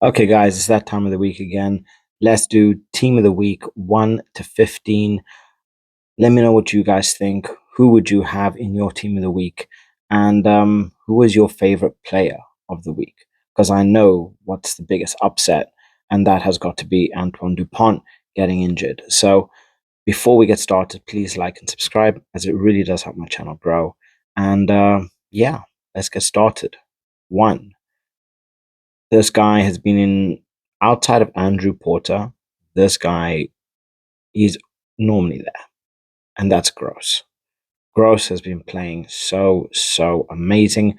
Okay, guys, it's that time of the week again. Let's do team of the week 1 to 15. Let me know what you guys think. Who would you have in your team of the week? And who is your favorite player of the week? Because I know what's the biggest upset, and that has got to be Antoine Dupont getting injured. So before we get started, please like and subscribe, as it really does help my channel grow. And yeah, let's get started. One, this guy has been in outside of Andrew Porter. This guy is normally there, and that's Gross. Gross has been playing so amazing,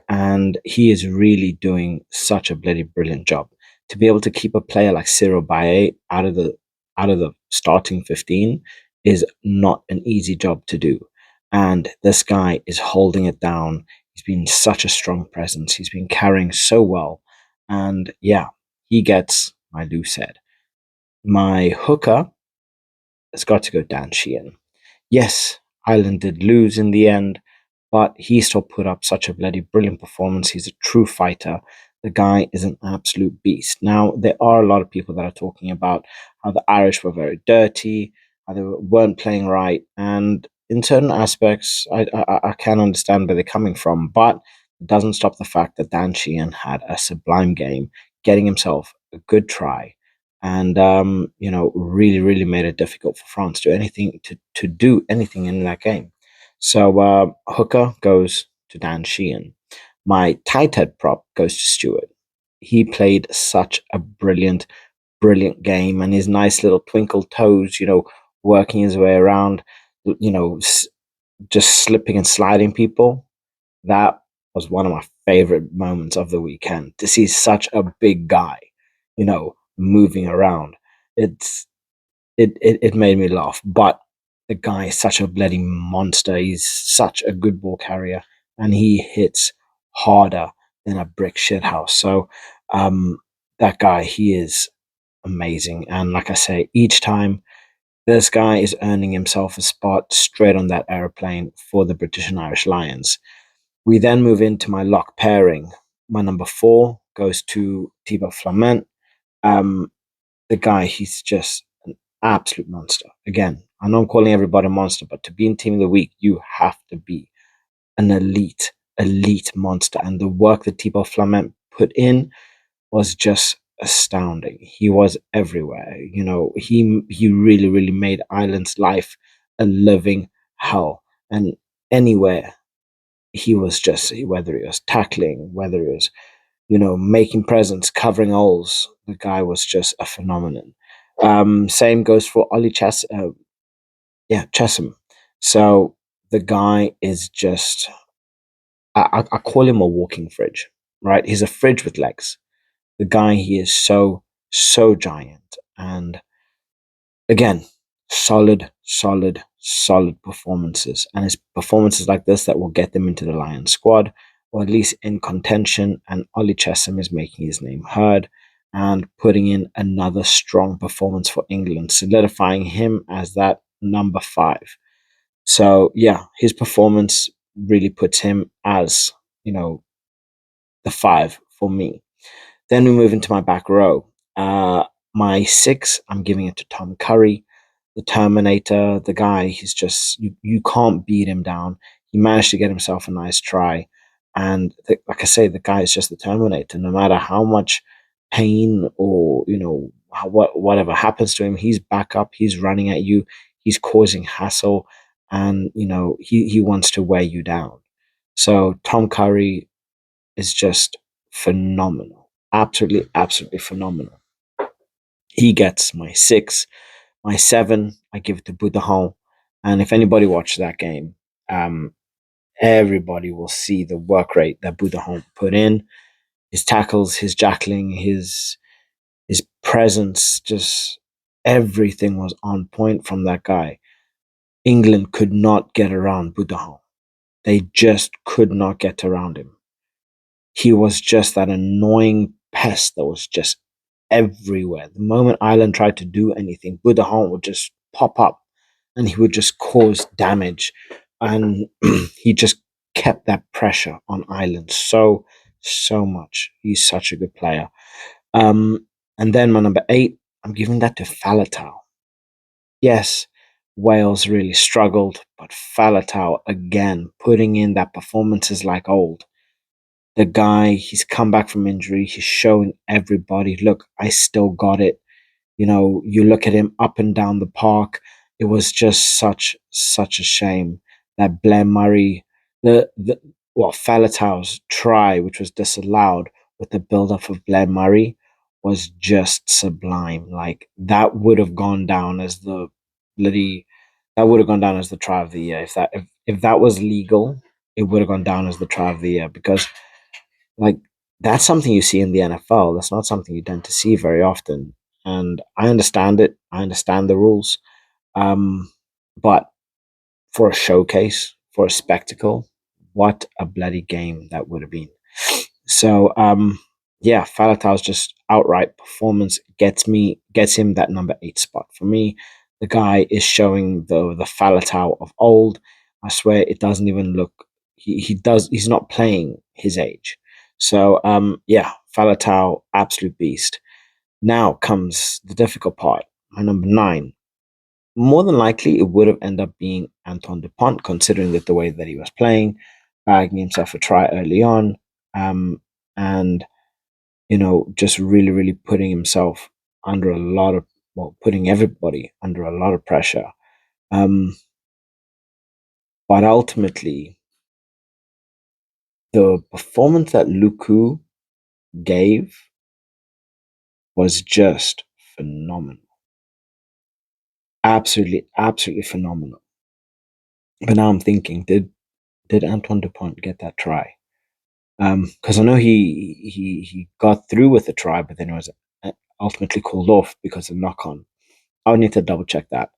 and he is really doing such a bloody brilliant job. To be able to keep a player like Cyril Baye out of the starting 15 is not an easy job to do. And this guy is holding it down. He's been such a strong presence. He's been carrying so well. And yeah, he gets my loose head. My hooker has got to go Dan Sheehan. Yes, Ireland did lose in the end, but he still put up such a bloody brilliant performance. He's a true fighter. The guy is an absolute beast. Now, there are a lot of people that are talking about how the Irish were very dirty, how they weren't playing right, and in certain aspects, I can understand where they're coming from, but it doesn't stop the fact that Dan Sheehan had a sublime game, getting himself a good try, and really made it difficult for France to do anything in that game. So hooker goes to Dan Sheehan. My tight head prop goes to Stewart. He played such a brilliant game, and his nice little twinkle toes, working his way around, you know, s- just slipping and sliding people. That was one of my favorite moments of the weekend, to see such a big guy, moving around. It's it made me laugh. But the guy is such a bloody monster. He's such a good ball carrier, and he hits harder than a brick shit house. So um, that guy, he is amazing. And like I say, each time this guy is earning himself a spot straight on that airplane for the British and Irish Lions. We then move into my lock pairing. My number 4 goes to Thibaut Flamand. Um, the guy, he's just an absolute monster. Again, I know I'm calling everybody a monster, but to be in team of the week, you have to be an elite monster. And the work that Thibaut Flamand put in was just astounding. He was everywhere. He really made Ireland's life a living hell. And anywhere he was just, whether he was tackling, whether he was, making presents, covering holes, the guy was just a phenomenon. Same goes for Chesham. So the guy is just, I call him a walking fridge, right? He's a fridge with legs. The guy, he is so giant. And again, solid performances. And it's performances like this that will get them into the Lions squad, or at least in contention. And Ollie Chesham is making his name heard and putting in another strong performance for England, solidifying him as that number 5. So yeah, his performance really puts him as, the 5 for me. Then we move into my back row. My 6, I'm giving it to Tom Curry, the Terminator, the guy. He's just, you can't beat him down. He managed to get himself a nice try. And like I say, the guy is just the Terminator. No matter how much pain or, whatever happens to him, he's back up, he's running at you, he's causing hassle, and, he wants to wear you down. So Tom Curry is just phenomenal. Absolutely phenomenal. He gets my 6. My 7, I give it to Budahan. And if anybody watched that game, um, everybody will see the work rate that Budahan put in. His tackles, his jackling, his presence, just everything was on point from that guy. England could not get around Budahan. They just could not get around him. He was just that annoying pest that was just everywhere. The moment Ireland tried to do anything, Budahan would just pop up and he would just cause damage. And he just kept that pressure on Ireland so much. He's such a good player. Um, and then my number 8, I'm giving that to Falatau. Yes, Wales really struggled, but Falatau again putting in that performances like old. The guy, he's come back from injury. He's showing everybody, look, I still got it. You look at him up and down the park. It was just such a shame that Blair Murray, the well, Falatau's try, which was disallowed with the build up of Blair Murray, was just sublime. Like that would have gone down as the bloody that would have gone down as the try of the year. If that was legal, it would have gone down as the try of the year because like that's something you see in the NFL. That's not something you tend to see very often. And I understand it. I understand the rules. Um, but for a showcase, for a spectacle, what a bloody game that would have been. So yeah, Falatau's just outright performance gets him that number 8 spot. For me, the guy is showing the Falatau of old. I swear it doesn't even look he's not playing his age. So yeah, Falatau, absolute beast. Now comes the difficult part. My number 9. More than likely, it would have ended up being Antoine Dupont, considering that the way that he was playing, bagging himself a try early on, and just really, really putting himself under a lot of, well, putting everybody under a lot of pressure. Um, but ultimately, the performance that Luku gave was just phenomenal. Absolutely, absolutely phenomenal. But now I'm thinking, did Antoine Dupont get that try? Because I know he got through with the try, but then it was ultimately called off because of knock on. I would need to double check that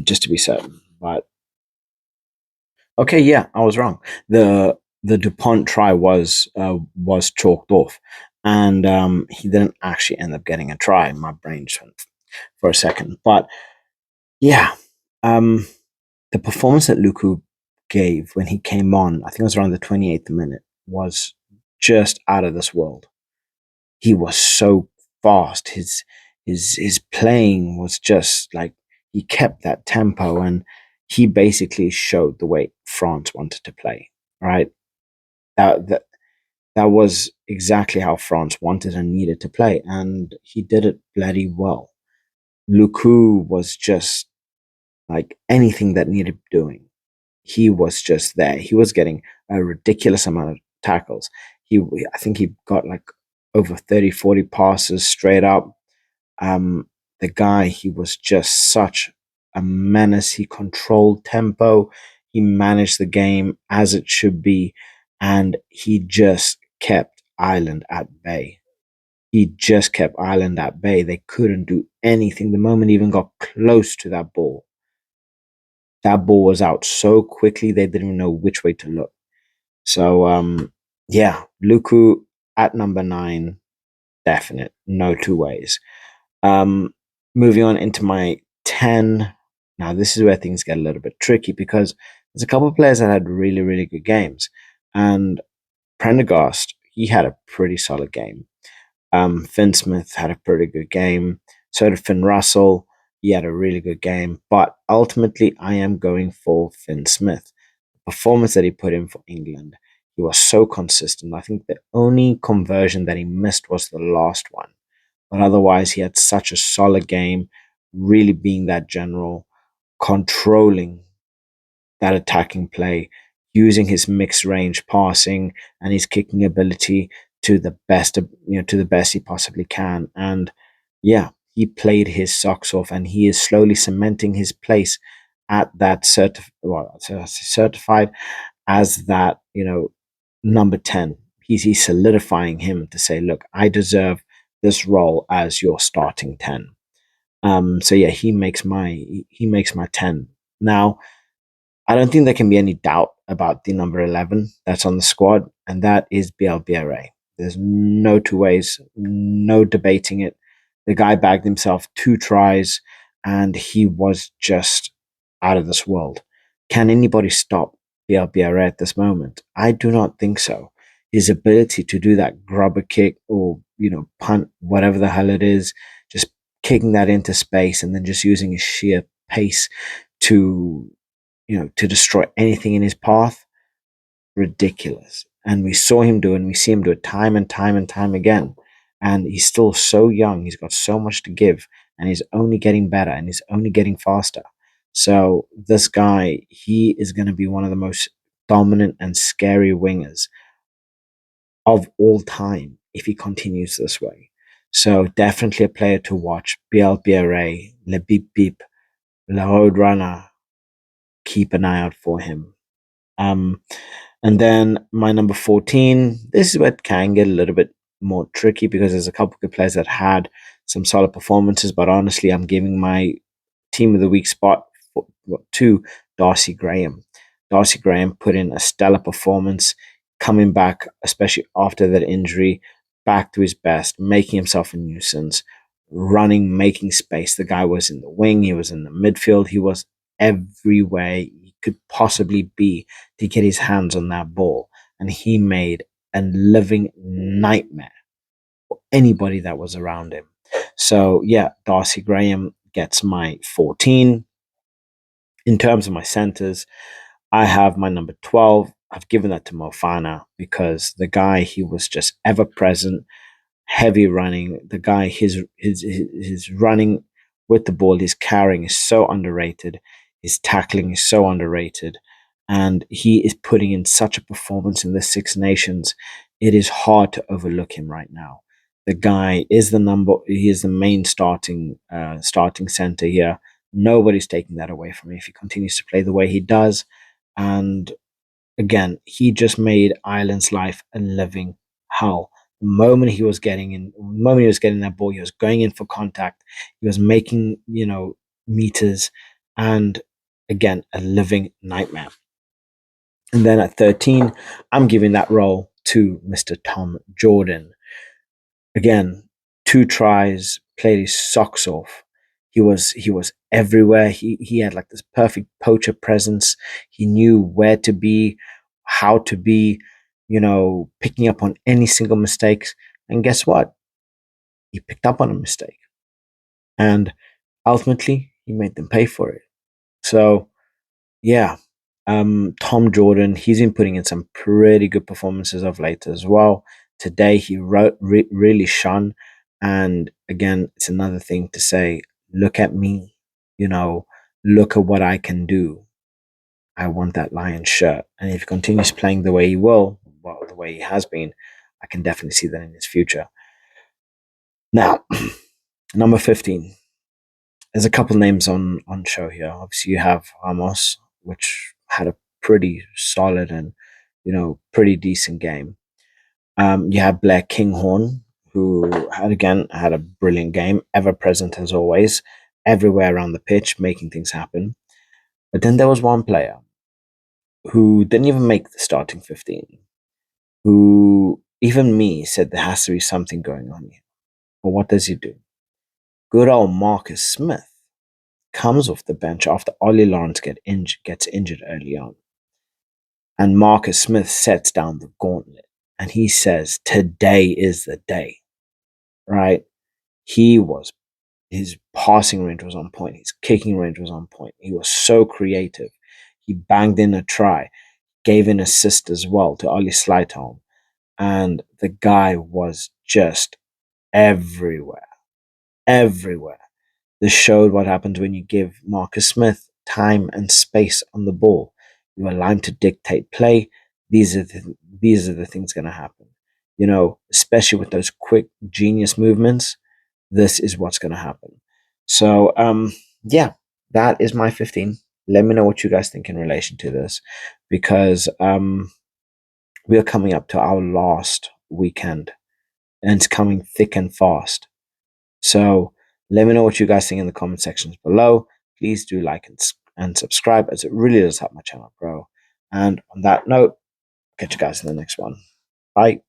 just to be certain. But okay, yeah, I was wrong. The Dupont try was chalked off, and he didn't actually end up getting a try. My brain just went for a second, but yeah, um, the performance that Luku gave when he came on, I think it was around the 28th minute, was just out of this world. He was so fast. His playing was just like he kept that tempo, and he basically showed the way France wanted to play. Right, that that that was exactly how France wanted and needed to play, and he did it bloody well. Luku was just like anything that needed doing. He was just there. He was getting a ridiculous amount of tackles. I think he got like over 30, 40 passes straight up. Um, the guy, he was just such a menace. He controlled tempo. He managed the game as it should be, and he just kept Ireland at bay. He just kept Ireland at bay. They couldn't do anything. The moment he even got close to that ball was out so quickly they didn't even know which way to look. So yeah, Luku at number 9, definite, no two ways. Um, moving on into my 10. Now this is where things get a little bit tricky because there's a couple of players that had really, really good games. And Prendergast, he had a pretty solid game. Finn Smith had a pretty good game. So did Finn Russell. He had a really good game. But ultimately, I am going for Finn Smith. The performance that he put in for England, he was so consistent. I think the only conversion that he missed was the last one. But otherwise, he had such a solid game, really being that general, controlling that attacking play, using his mixed range passing and his kicking ability to the best to the best he possibly can. And yeah, he played his socks off, and he is slowly cementing his place at that certified as that number 10. He's solidifying him to say, look, I deserve this role as your starting 10. So yeah, he makes my 10. Now I don't think there can be any doubt about the number 11 that's on the squad, and that is BLBRA. There's no two ways, no debating it. The guy bagged himself 2 tries, and he was just out of this world. Can anybody stop BLBRA at this moment? I do not think so. his ability to do that grubber kick or, punt, whatever the hell it is, just kicking that into space and then just using his sheer pace to, to destroy anything in his path, ridiculous. And we saw him do it, and we see him do it time and time and time again. And he's still so young. He's got so much to give, and he's only getting better, and he's only getting faster. So this guy, he is going to be one of the most dominant and scary wingers of all time if he continues this way. So definitely a player to watch. BLBRA, Le Beep Beep, Le Road Runner. Keep an eye out for him. Um, and then my number 14, this is where it can get a little bit more tricky because there's a couple of good players that had some solid performances, but honestly, I'm giving my team of the week spot to Darcy Graham. Darcy Graham put in a stellar performance, coming back, especially after that injury, back to his best, making himself a nuisance, running, making space. The guy was in the wing, he was in the midfield, he was everywhere he could possibly be to get his hands on that ball. And he made a living nightmare for anybody that was around him. So, yeah, Darcy Graham gets my 14. In terms of my centers, I have my number 12. I've given that to Mofana because the guy, he was just ever present, heavy running. The guy, his running with the ball, his carrying is so underrated. His tackling is so underrated. And he is putting in such a performance in the Six Nations. It is hard to overlook him right now. The guy is he is the main starting center here. Nobody's taking that away from him if he continues to play the way he does. And again, he just made Ireland's life a living hell. The moment he was getting that ball, he was going in for contact. He was making, meters, and again, a living nightmare. And then at 13, I'm giving that role to Mr. Tom Jordan. Again, 2 tries, played his socks off. He was everywhere. He had like this perfect poacher presence. He knew where to be, how to be, picking up on any single mistakes. And guess what? He picked up on a mistake. And ultimately he made them pay for it. So yeah, Tom Jordan, he's been putting in some pretty good performances of late as well. Today, he really shone. And again, it's another thing to say, look at me, you know, look at what I can do. I want that Lion shirt. And if he continues playing the way he will, well, the way he has been, I can definitely see that in his future. Now, number 15. There's a couple names on show here. Obviously, you have Ramos, which had a pretty solid and pretty decent game. You have Blair Kinghorn, who had a brilliant game, ever present as always, everywhere around the pitch, making things happen. But then there was one player who didn't even make the starting 15, who even me said there has to be something going on here. But what does he do? Good old Marcus Smith comes off the bench after Ollie Lawrence gets injured early on. And Marcus Smith sets down the gauntlet and he says, today is the day, right? His passing range was on point. His kicking range was on point. He was so creative. He banged in a try, gave an assist as well to Ollie Slightholm. And the guy was just everywhere, everywhere. This showed what happens when you give Marcus Smith time and space on the ball. You allow him to dictate play. These are the things going to happen. Especially with those quick genius movements, this is what's going to happen. So, yeah, that is my 15. Let me know what you guys think in relation to this, because we are coming up to our last weekend, and it's coming thick and fast. So let me know what you guys think in the comment sections below. Please do like and subscribe, as it really does help my channel grow. And on that note, catch you guys in the next one. Bye.